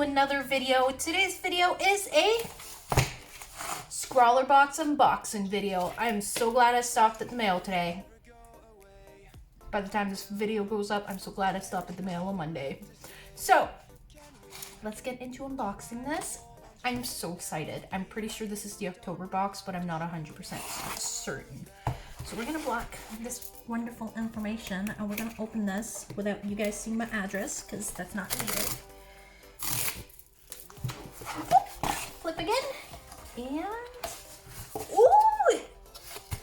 to another video. Today's video is a SCRAWLR box unboxing video. I'm so glad I stopped at the mail today. By the time this video goes up, I'm so glad I stopped at the mail on Monday. So, let's get into unboxing this. I'm so excited. I'm pretty sure this is the October box, but I'm not 100% certain. So we're gonna block this wonderful information and we're gonna open this without you guys seeing my address, because that's not needed. Flip again. And, ooh,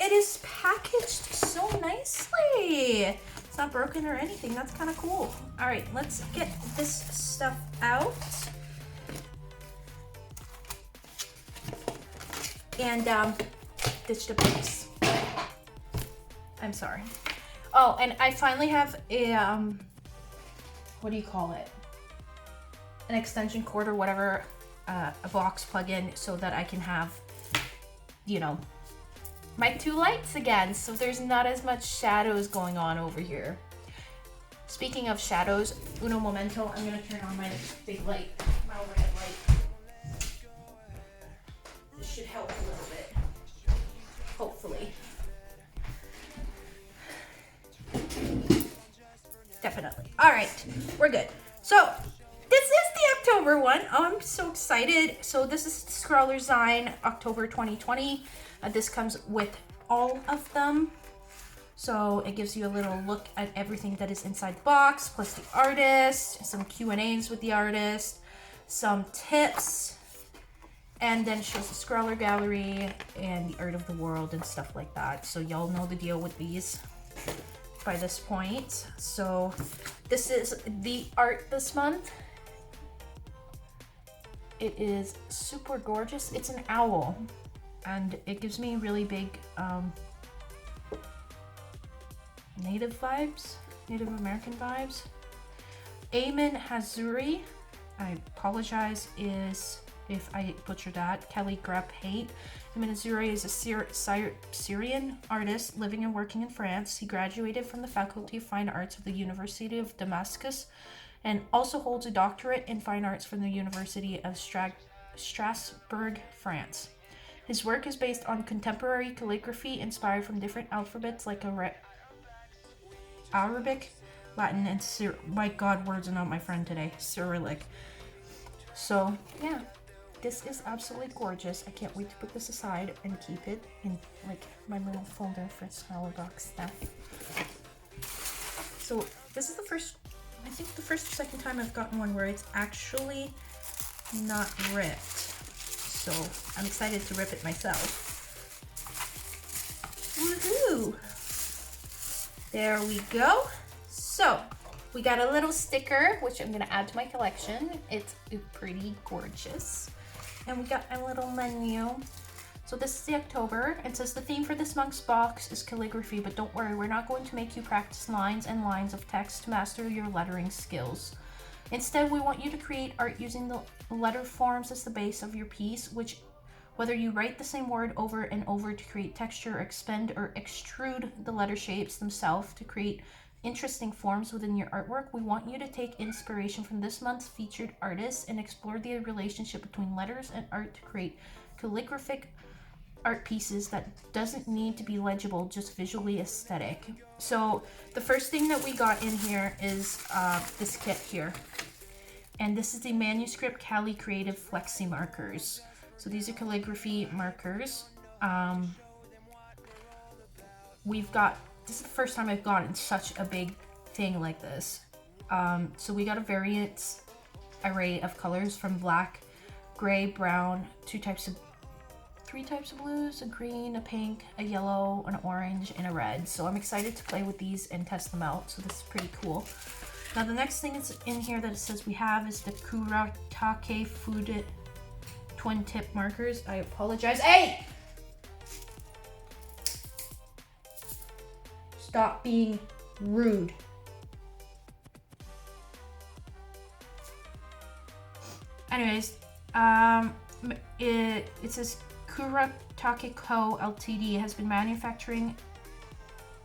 it is packaged so nicely. It's not broken or anything. That's kind of cool. All right, let's get this stuff out. And ditch the box. I'm sorry. Oh, and I finally have a, what do you call it? An extension cord or whatever, a box plug-in, so that I can have, you know, my two lights again, so there's not as much shadows going on over here. Speaking of shadows, uno momento, I'm gonna turn on my big light, my overhead light. This should help a little bit, hopefully. Definitely. All right, we're good. So this is the October one. Oh, I'm so excited. So this is SCRAWLR Design October 2020. This comes with all of them. So it gives you a little look at everything that is inside the box, plus the artist, some Q&As with the artist, some tips, and then shows the SCRAWLR gallery and the art of the world and stuff like that. So y'all know the deal with these by this point. So this is the art this month. It is super gorgeous. It's an owl and it gives me really big native vibes, Native American vibes. Amen Hazuri, I apologize if I butchered that. Calligraphy. Amen Hazuri is a Syrian artist living and working in France. He graduated from the Faculty of Fine Arts of the University of Damascus and also holds a doctorate in fine arts from the University of Strasbourg, France. His work is based on contemporary calligraphy inspired from different alphabets like Arabic, Latin, and my God, words are not my friend today, Cyrillic. So yeah, this is absolutely gorgeous. I can't wait to put this aside and keep it in like my little folder for SCRAWLR box stuff. So this is the first, I think the first or second time I've gotten one where it's actually not ripped. So I'm excited to rip it myself. Woohoo! There we go. So we got a little sticker, which I'm gonna add to my collection. It's pretty gorgeous. And we got a little menu. So this is the October. It says the theme for this month's box is calligraphy, but don't worry, we're not going to make you practice lines and lines of text to master your lettering skills. Instead, we want you to create art using the letter forms as the base of your piece, which whether you write the same word over and over to create texture, or expand or extrude the letter shapes themselves to create interesting forms within your artwork, we want you to take inspiration from this month's featured artists and explore the relationship between letters and art to create calligraphic art pieces that doesn't need to be legible, just visually aesthetic. So the first thing that we got in here is this kit here. And this is the Manuscript Cali Creative Flexi Markers. So these are calligraphy markers. We've got, this is the first time I've gotten such a big thing like this. So we got a variant array of colors from black, gray, brown, three types of blues, a green, a pink, a yellow, an orange, and a red. So I'm excited to play with these and test them out. So this is pretty cool. Now the next thing that's in here that it says we have is the Kuratake Food Twin Tip Markers. I apologize. Hey! Stop being rude. Anyways, it says Kuratake Co. Ltd. has been manufacturing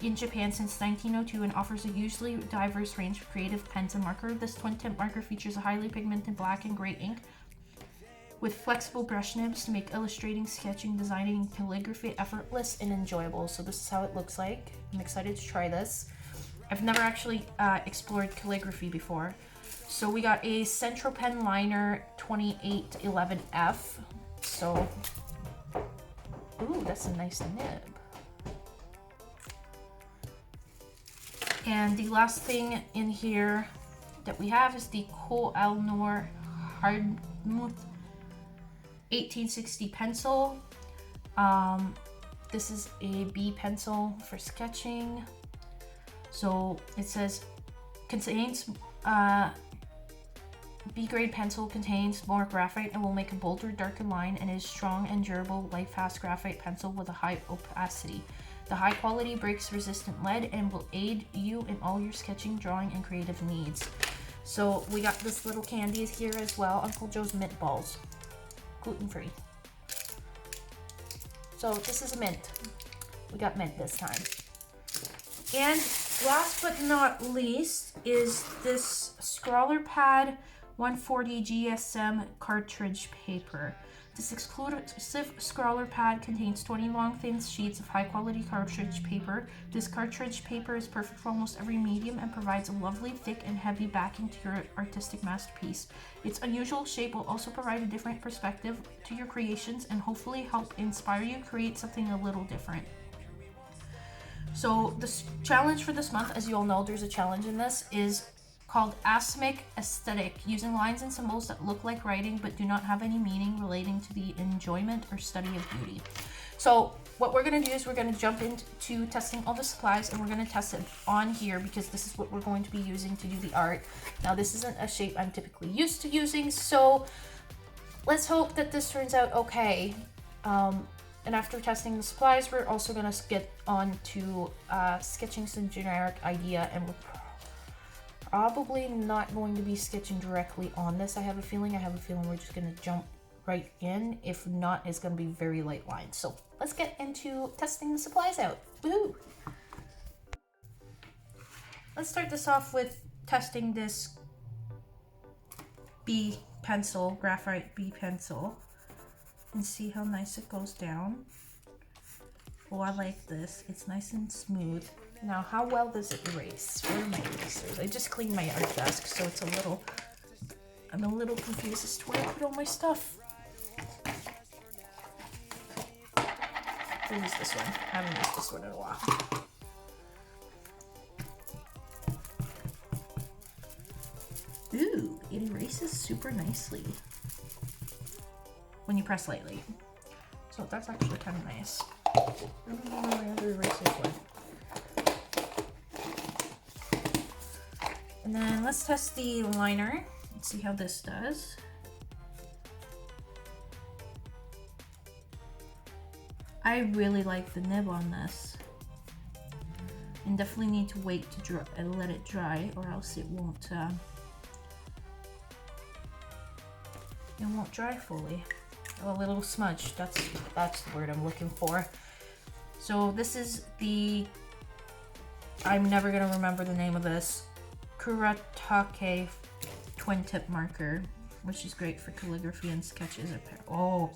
in Japan since 1902 and offers a hugely diverse range of creative pens and marker. This twin tip marker features a highly pigmented black and gray ink with flexible brush nibs to make illustrating, sketching, designing, and calligraphy effortless and enjoyable. So this is how it looks like. I'm excited to try this. I've never actually explored calligraphy before. So we got a Central Pen Liner 2811F. So, ooh, that's a nice nib. And the last thing in here that we have is the Calligraphy Hardmuth 1860 pencil. This is a B pencil for sketching. So it says contains B grade pencil contains more graphite and will make a bolder, darker line, and is strong and durable, light-fast graphite pencil with a high opacity. The high quality breaks resistant lead and will aid you in all your sketching, drawing, and creative needs. So we got this little candies here as well, Uncle Joe's mint balls, gluten-free. So this is a mint. We got mint this time. And last but not least is this SCRAWLR pad 140 GSM cartridge paper. This exclusive SCRAWLR pad contains 20 long thin sheets of high quality cartridge paper. This cartridge paper is perfect for almost every medium and provides a lovely, thick, and heavy backing to your artistic masterpiece. Its unusual shape will also provide a different perspective to your creations and hopefully help inspire you to create something a little different. So the challenge for this month, as you all know, there's a challenge in this, is called Asmic Aesthetic, using lines and symbols that look like writing but do not have any meaning relating to the enjoyment or study of beauty. So what we're going to do is we're going to jump into testing all the supplies, and we're going to test it on here because this is what we're going to be using to do the art. Now this isn't a shape I'm typically used to using, so let's hope that this turns out okay. And after testing the supplies, we're also going to get on to sketching some generic idea, and we're probably not going to be sketching directly on this. I have a feeling we're just going to jump right in. If not, it's going to be very light lines. So let's get into testing the supplies out. Woohoo! Let's start this off with testing this B pencil, graphite B pencil, and see how nice it goes down. Oh, I like this. It's nice and smooth. Now, how well does it erase? Where are my erasers? I just cleaned my art desk, so it's I'm a little confused as to where I put all my stuff. I'll use this one. I haven't used this one in a while. Ooh, it erases super nicely when you press lightly. So that's actually kind of nice. I don't know where my other erasers went. And then let's test the liner and see how this does. I really like the nib on this. And definitely need to wait to dry and let it dry, or else it won't dry fully. A little smudge, that's the word I'm looking for. So this is the, I'm never gonna remember the name of this, Kuratake twin tip marker, which is great for calligraphy and sketches. Oh,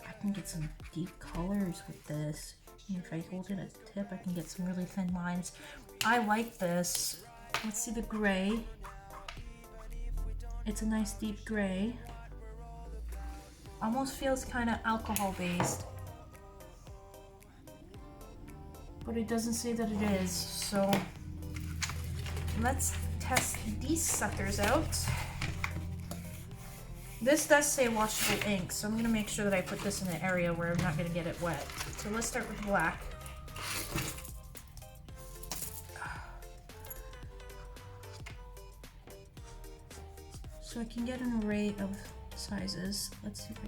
I can get some deep colors with this. And if I hold it at the tip, I can get some really thin lines. I like this. Let's see the gray. It's a nice deep gray. Almost feels kind of alcohol based, but it doesn't say that it is. So let's test these suckers out. This does say washable ink, so I'm gonna make sure that I put this in an area where I'm not gonna get it wet. So let's start with black. So I can get an array of sizes. Let's see if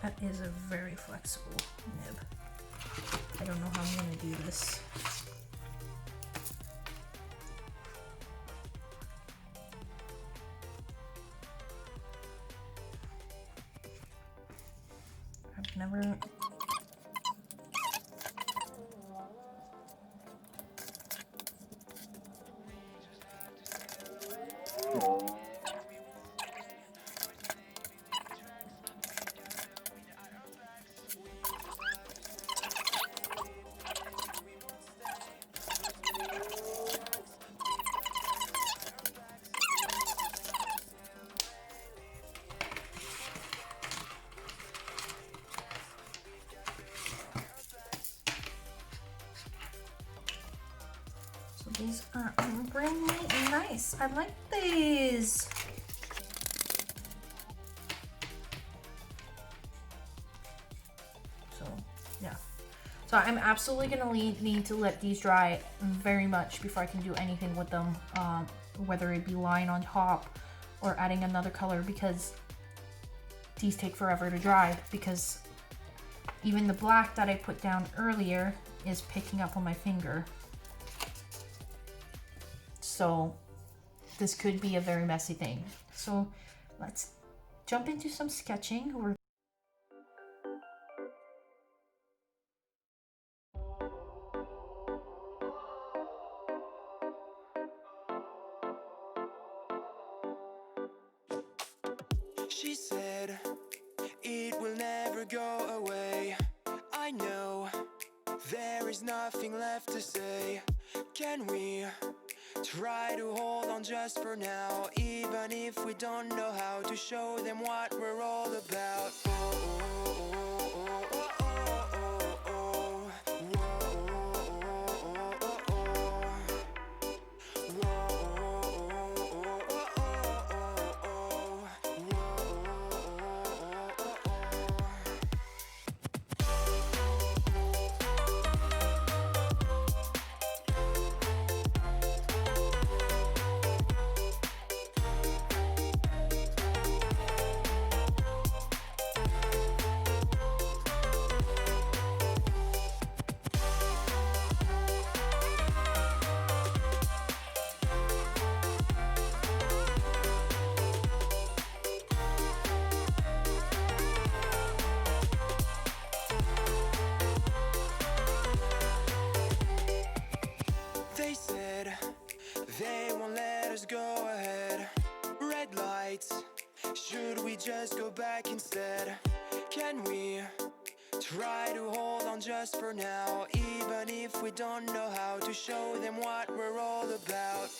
that is a very flexible nib. I don't know how I'm gonna do this. Never. These are really nice. I like these. So, yeah. So I'm absolutely gonna need to let these dry very much before I can do anything with them, whether it be line on top or adding another color, because these take forever to dry, because even the black that I put down earlier is picking up on my finger. So this could be a very messy thing. So let's jump into some sketching. She said it will never go away. I know there is nothing left to say. Can we try to hold on just for now, even if we don't know how to show them what we're all about? They said they won't let us go ahead. Red lights, should we just go back instead? Can we try to hold on just for now, even if we don't know how to show them what we're all about?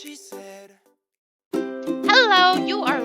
She said. Hello, you are